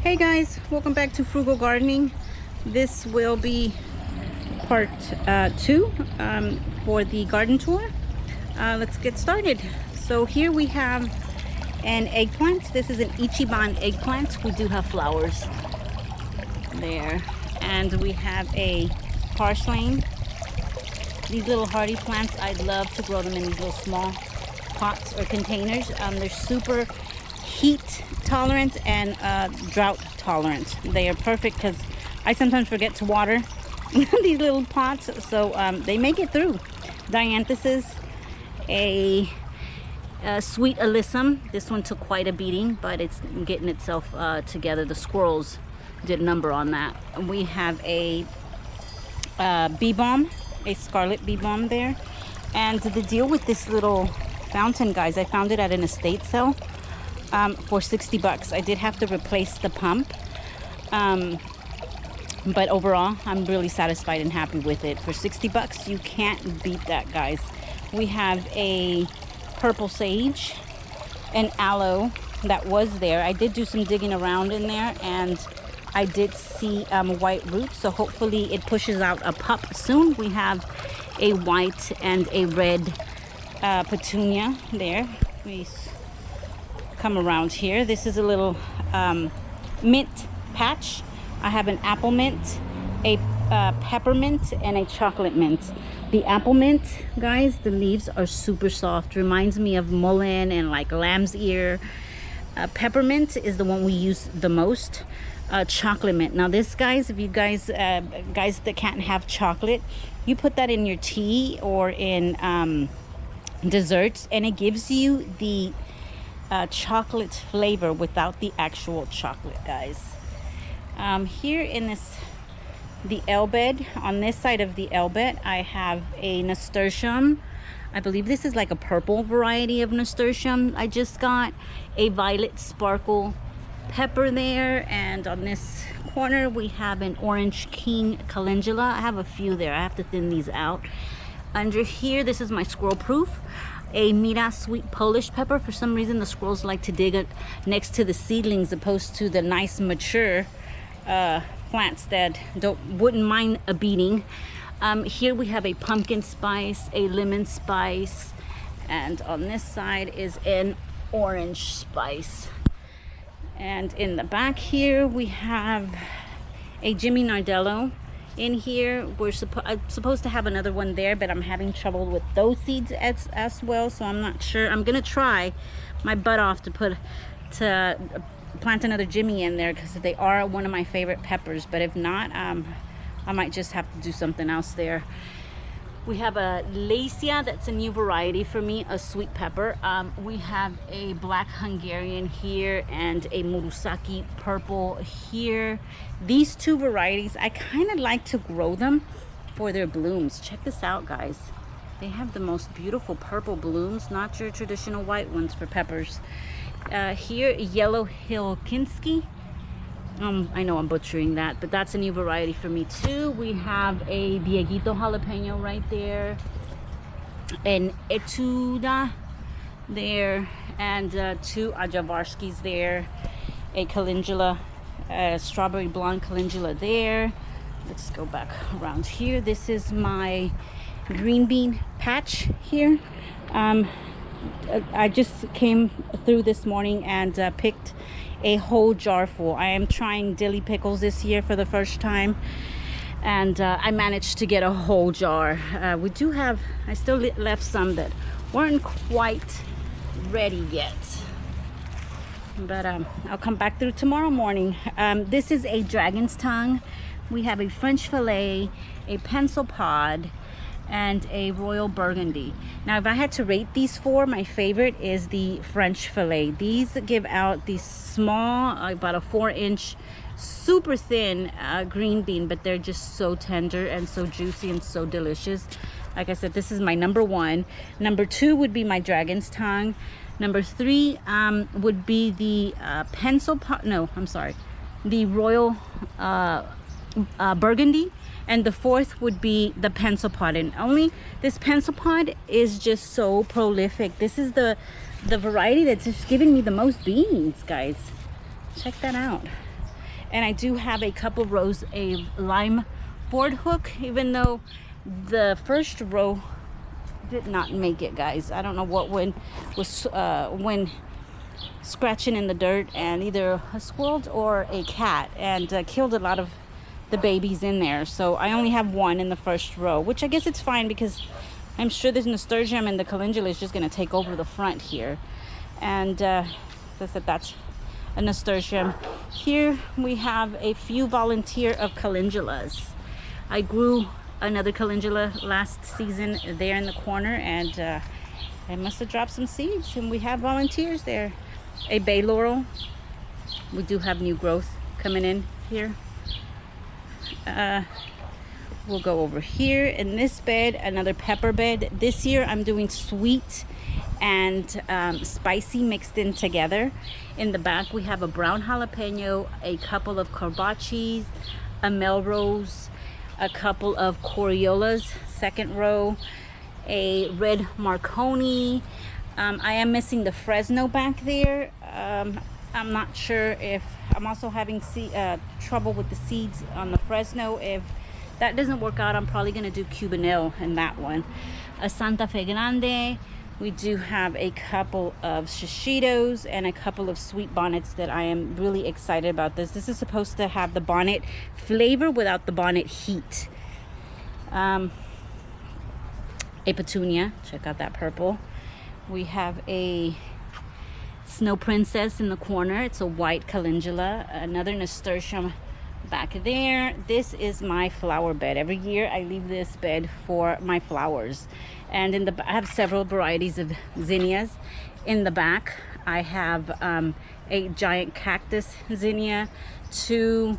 Hey guys, welcome back to Frugal Gardening. This will be part 2 for the garden tour. Let's get started. So here we have an eggplant. This is an Ichiban eggplant. We do have flowers there. And we have a parsley. These little hardy plants, I love to grow them in these little small pots or containers. They're super heat tolerant and drought tolerant. They are perfect because I sometimes forget to water these little pots, so they make it through. Dianthus, a sweet alyssum. This one took quite a beating, but it's getting itself together. The squirrels did a number on that. And we have a bee balm, a scarlet bee balm there. And the deal with this little fountain, guys, I found it at an estate sale for 60 bucks. I did have to replace the pump, but overall I'm really satisfied and happy with it. For 60 bucks you can't beat that, guys. We have a purple sage, an aloe that was there. I did do some digging around in there and I did see white roots, so hopefully it pushes out a pup soon. We have a white and a red petunia there. We come around here. This is a little mint patch. I have an apple mint, a peppermint, and a chocolate mint. The apple mint, guys, the leaves are super soft. Reminds me of mullein and like lamb's ear. Peppermint is the one we use the most. Chocolate mint. Now this, guys, if you guys guys that can't have chocolate, you put that in your tea or in desserts, and it gives you the chocolate flavor without the actual chocolate, guys. Here in the L bed, on this side of the L bed, I have a nasturtium. I believe this is like a purple variety of nasturtium. I just got a violet sparkle pepper there, and on this corner we have an orange king calendula. I have a few there. I have to thin these out. Under here, this is my squirrel proof, a Mira sweet Polish pepper. For some reason the squirrels like to dig it next to the seedlings opposed to the nice mature plants that wouldn't mind a beating. Here we have a pumpkin spice, a lemon spice, and on this side is an orange spice. And in the back here we have a Jimmy Nardello. In here I'm supposed to have another one there, but I'm having trouble with those seeds as well, so I'm not sure. I'm gonna try my butt off to plant another Jimmy in there because they are one of my favorite peppers, but if not, I might just have to do something else there. We have a Lacia, that's a new variety for me, a sweet pepper. We have a black Hungarian here and a Murasaki purple here. These two varieties, I kind of like to grow them for their blooms. Check this out, guys. They have the most beautiful purple blooms, not your traditional white ones for peppers. Here, Yellow Hill Kinski. I know I'm butchering that, but that's a new variety for me too. We have a Dieguito jalapeno right there, an Etuda there, and two Ajavarskis there, a calendula, strawberry blonde calendula there. Let's go back around here. This is my green bean patch here. I just came through this morning and picked a whole jar full. I am trying dilly pickles this year for the first time, and I managed to get a whole jar. We do have, I still left some that weren't quite ready yet, but I'll come back through tomorrow morning. This is a dragon's tongue. We have a French fillet, a pencil pod, and a royal burgundy. Now if I had to rate these four, my favorite is the French fillet. These give out these small, about a 4-inch, super thin green bean, but they're just so tender and so juicy and so delicious. Like I said, this is my number one. Number two would be my dragon's tongue. Number three would be the pencil pot, no, I'm sorry, the royal burgundy. And the fourth would be the pencil pod. And only this pencil pod is just so prolific. This is the variety that's just giving me the most beans, guys. Check that out. And I do have a couple rows of lime board hook, even though the first row did not make it, guys. I don't know what when scratching in the dirt, and either a squirrel or a cat, and killed a lot of the babies in there. So I only have one in the first row, which I guess it's fine, because I'm sure this nasturtium and the calendula is just going to take over the front here. And as I said, that's a nasturtium. Here we have a few volunteer of calendulas. I grew another calendula last season there in the corner, and I must have dropped some seeds, and we have volunteers there. A bay laurel. We do have new growth coming in here. We'll go over here in this bed, another pepper bed. This year I'm doing sweet and spicy mixed in together. In the back we have a brown jalapeno, a couple of corbachis, a Melrose, a couple of Coriolas, second row, a red Marconi. I am missing the Fresno back there. I'm not sure if I'm also having trouble with the seeds on the Fresno. If that doesn't work out, I'm probably going to do Cubanelle in that one. A Santa Fe Grande. We do have a couple of shishitos and a couple of sweet bonnets that I am really excited about. This is supposed to have the bonnet flavor without the bonnet heat. A petunia. Check out that purple. We have a Snow Princess in the corner. It's a white calendula. Another nasturtium back there. This is my flower bed. Every year I leave this bed for my flowers. And I have several varieties of zinnias. In the back I have a giant cactus zinnia, two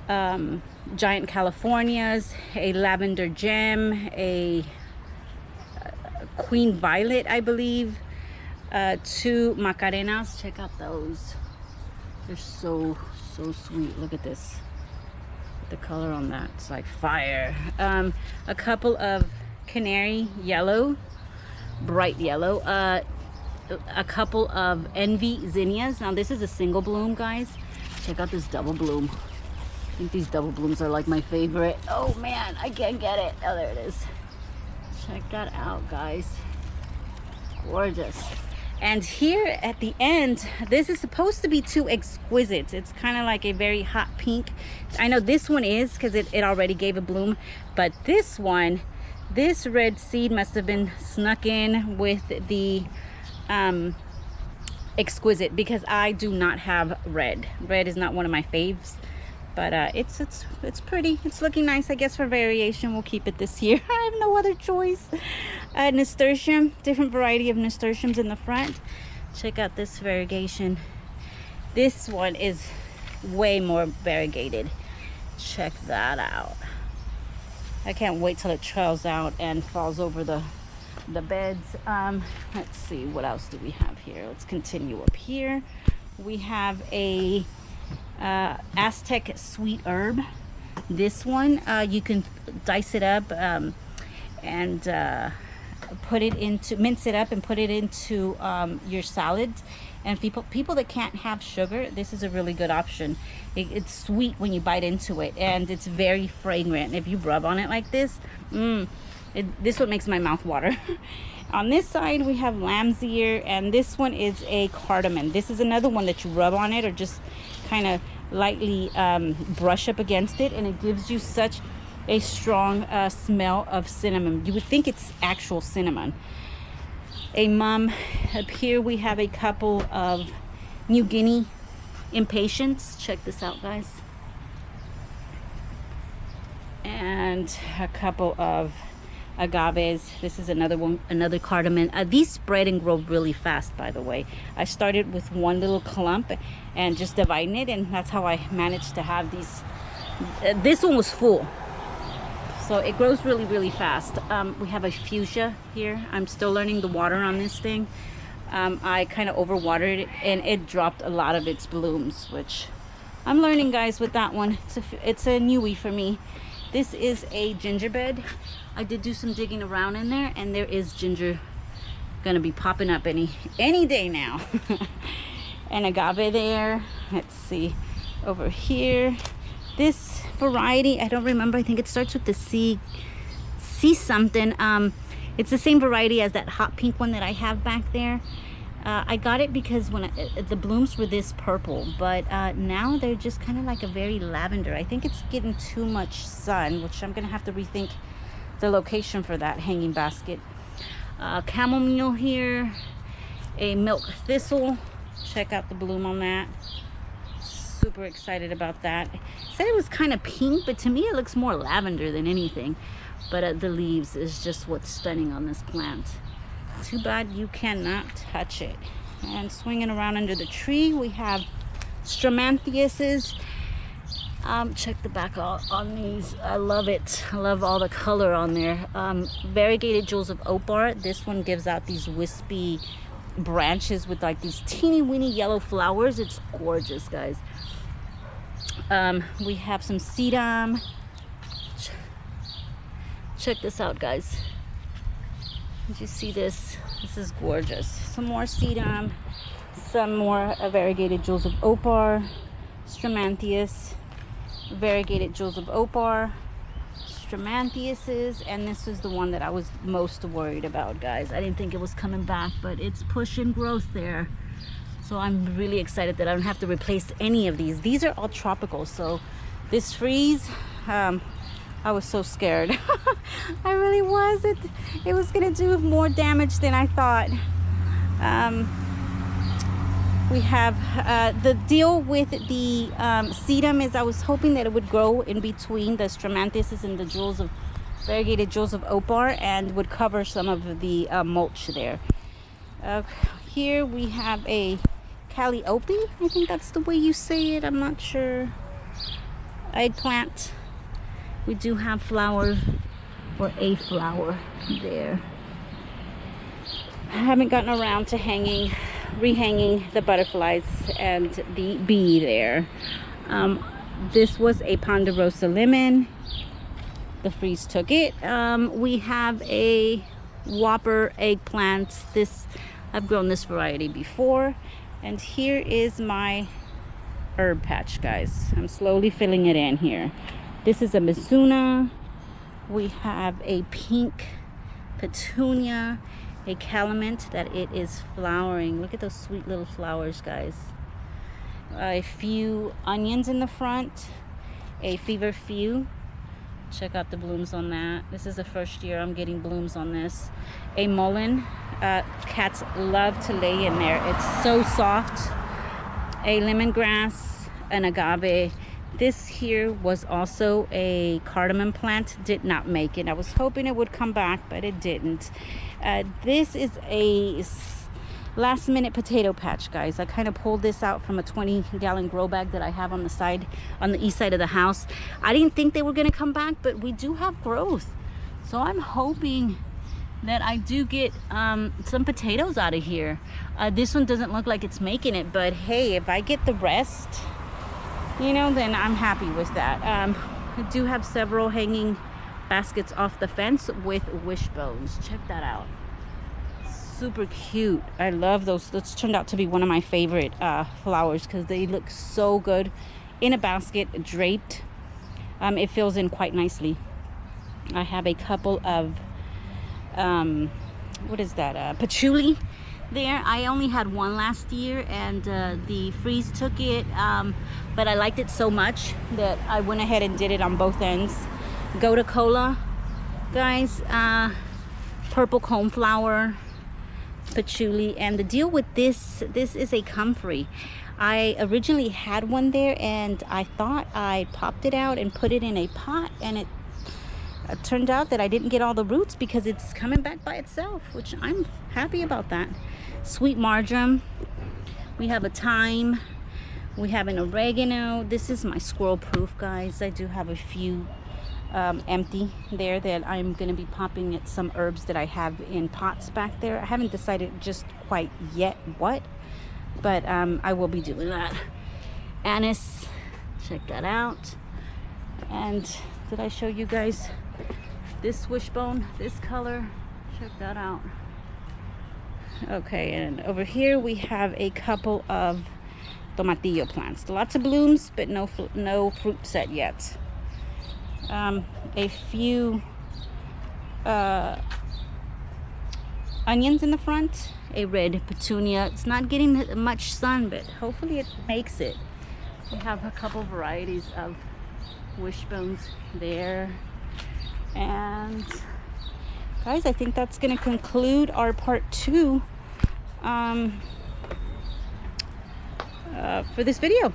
giant Californias, a lavender gem, a Queen Violet, I believe, two Macarenas. Check out those. They're so sweet. Look at this. The color on that, it's like fire. A couple of canary yellow, bright yellow, a couple of Envy zinnias. Now this is a single bloom, guys. Check out this double bloom. I think these double blooms are like my favorite. Oh man, I can't get it. Oh, there it is. Check that out, guys. Gorgeous. And here at the end, this is supposed to be too exquisite. It's kind of like a very hot pink. I know this one is, because it already gave a bloom, but this one, this red seed must have been snuck in with the exquisite, because I do not have red. Red is not one of my faves. But it's pretty. It's looking nice, I guess, for variation. We'll keep it this year. I have no other choice. Nasturtium, different variety of nasturtiums in the front. Check out this variegation. This one is way more variegated. Check that out. I can't wait till it trails out and falls over the beds. Let's see, what else do we have here? Let's continue up here. We have a Aztec sweet herb. This one you can dice it up and put it into, mince it up and put it into your salads. And people that can't have sugar, this is a really good option. It's sweet when you bite into it, and it's very fragrant. If you rub on it like this, this one makes my mouth water. On this side we have lamb's ear, and this one is a cardamom. This is another one that you rub on it or just kind of lightly brush up against it, and it gives you such a strong smell of cinnamon. You would think it's actual cinnamon. A mum. Up here we have a couple of New Guinea impatiens. Check this out, guys. And a couple of agaves. This is another one, another cardamom. These spread and grow really fast, by the way. I started with one little clump and just dividing it, and that's how I managed to have these. This one was full, so it grows really fast. We have a fuchsia here. I'm still learning the water on this thing. I kind of overwatered it, and it dropped a lot of its blooms, which I'm learning, guys, with that one. It's a newie for me. This is a ginger bed. I did do some digging around in there, and there is ginger gonna be popping up any day now. An agave there. Let's see. Over here, this variety, I don't remember, I think it starts with the C something. It's the same variety as that hot pink one that I have back there. I got it because when the blooms were this purple, but now they're just kind of like a very lavender. I think it's getting too much sun, which I'm gonna have to rethink the location for that hanging basket. Chamomile here, a milk thistle. Check out the bloom on that. Super excited about that. Said it was kind of pink, but to me it looks more lavender than anything. But the leaves is just what's stunning on this plant. Too bad you cannot touch it. And swinging around under the tree, we have Stramanthiuses. Check the back on these. I love it. I love all the color on there. Variegated Jewels of Opar. This one gives out these wispy branches with like these teeny weeny yellow flowers. It's gorgeous, guys. We have some sedum. Check this out, guys. Did you see this? This is gorgeous. Some more sedum, some more variegated Jewels of Opar, Stramanthius, variegated Jewels of Opar, Stramanthiuses, and this is the one that I was most worried about, guys. I didn't think it was coming back, but it's pushing growth there. So I'm really excited that I don't have to replace any of these. These are all tropical, so this freeze, I was so scared. I really was. It was gonna do more damage than I thought. We have the deal with the sedum is I was hoping that it would grow in between the Stramanthiuses and the variegated Jewels of Opar and would cover some of the mulch there. Here we have a Calliope. I think that's the way you say it. I'm not sure. Eggplant. We do have flower, or a flower there. I haven't gotten around to rehanging the butterflies and the bee there. This was a Ponderosa lemon. The freeze took it. We have a Whopper eggplant. I've grown this variety before. And here is my herb patch, guys. I'm slowly filling it in here. This is a Mizuna. We have a pink petunia, a calamint that it is flowering. Look at those sweet little flowers, guys. A few onions in the front, a feverfew. Check out the blooms on that. This is the first year I'm getting blooms on this. A mullein. Cats love to lay in there. It's so soft. A lemongrass, an agave. This here was also a cardamom plant. Did not make it. I was hoping it would come back, but it didn't. This is a last minute potato patch, guys. I kind of pulled this out from a 20-gallon grow bag that I have on the east side of the house. I didn't think they were going to come back, but we do have growth. So I'm hoping that I do get some potatoes out of here. This one doesn't look like it's making it, but hey, if I get the rest, you know, then I'm happy with that. I do have several hanging baskets off the fence with wishbones. Check that out. Super cute. I love those. That's turned out to be one of my favorite flowers because they look so good in a basket, draped. It fills in quite nicely. I have a couple of what is that, patchouli there. I only had one last year and the freeze took it, but I liked it so much that I went ahead and did it on both ends. Gotu Kola, guys, purple coneflower, patchouli. And the deal with this is a comfrey. I originally had one there and I thought I popped it out and put it in a pot, and it turned out that I didn't get all the roots because it's coming back by itself, which I'm happy about that. Sweet marjoram. We have a thyme. We have an oregano. This is my squirrel proof, guys. I do have a few empty there that I'm going to be popping at some herbs that I have in pots back there. I haven't decided just quite yet what, but I will be doing that. Anise. Check that out. And did I show you guys this wishbone, this color? Check that out. Okay, and over here we have a couple of tomatillo plants. Lots of blooms, but no fruit set yet. A few onions in the front, a red petunia. It's not getting much sun, but hopefully it makes it. We have a couple varieties of wishbones there. And guys, I think that's going to conclude our part 2 for this video.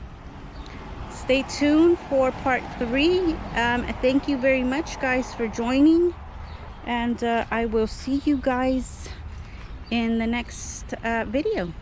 Stay tuned for part 3. Thank you very much, guys, for joining, and I will see you guys in the next video.